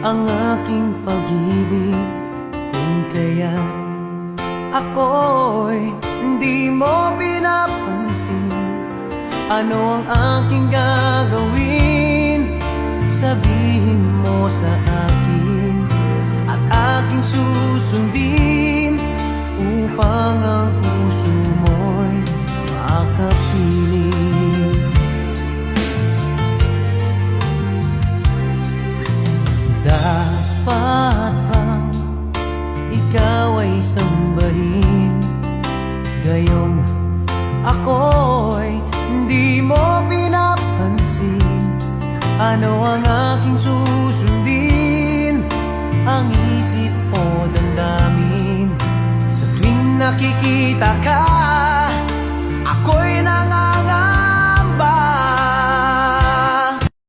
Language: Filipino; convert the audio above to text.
ang aking pag-ibig, kung kaya't ako'y hindi mo pinapansin. Ano ang aking gagawin? Sabihin mo sa akin at aking susundin, upang ang puso mo'y makapiling. Dapat bang ikaw ay sambahin, gayong ako'y hindi mo pinapansin? Ano ang aking susundin? Ang isip o damdamin? Sa tuwing nakikita ka, ako'y